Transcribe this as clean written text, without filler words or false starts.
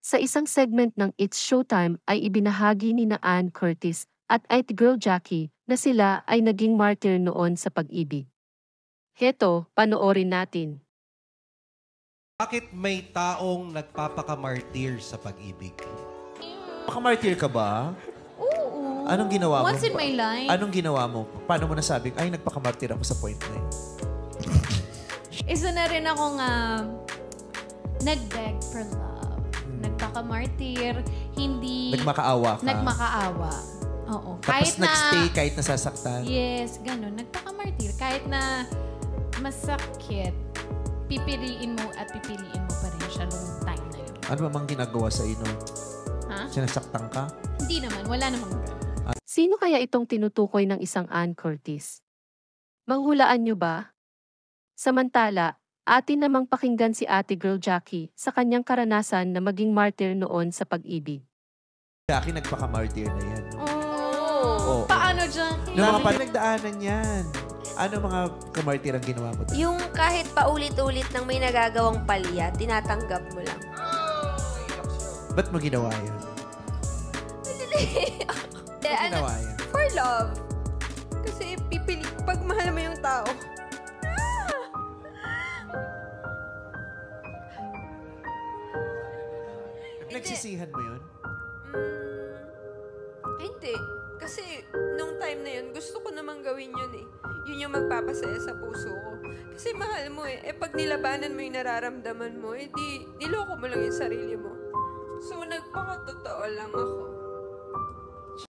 Sa isang segment ng It's Showtime ay ibinahagi ni na Ann Curtis at It Girl Jackie na sila ay naging martyr noon sa pag-ibig. Heto, panoorin natin. Bakit may taong nagpapakamartir sa pag-ibig? Makamartir ka ba? Oo. Anong ginawa mo? Once in my life. Anong ginawa mo? Paano mo nasabing, ay, nagpakamartir ako sa point na yun? Isa na rin akong nag-beg for love. Nagpakamartir, hindi... Nagmakaawa ka? Nagmakaawa. Oo. Tapos nag-stay kahit nasasaktan? Yes, ganun. Nagpakamartir. Kahit na masakit, pipiliin mo at pipiliin mo pa rin siya nung time na yun. Ano namang ginagawa sa ino? Ha? Sinasaktan ka? Hindi naman. Wala namang Sino kaya itong tinutukoy ng isang Ann Curtis? Manghulaan nyo ba? Samantala, atin namang pakinggan si Ate Girl Jackie sa kanyang karanasan na maging martyr noon sa pag-ibig. Jackie, nagpakamartir na yan. Oh. Paano, Jackie? Ano mga pinagdaanan yan? Ano mga kamartir ang ginawa mo? Yung kahit paulit-ulit nang may nagagawang palya, tinatanggap mo lang. Ba't mo ginawa yun? Ba't ginawa yan? For love. Kasi pag mahal mo yung tao. Nagsisihan mo yun? Hindi. Kasi nung time na yun, gusto ko namang gawin yun eh. Yun yung magpapasaya sa puso ko. Kasi mahal mo eh. Pag nilabanan mo yung nararamdaman mo, di niloko mo lang yung sarili mo. So, nagpakatotoo lang ako.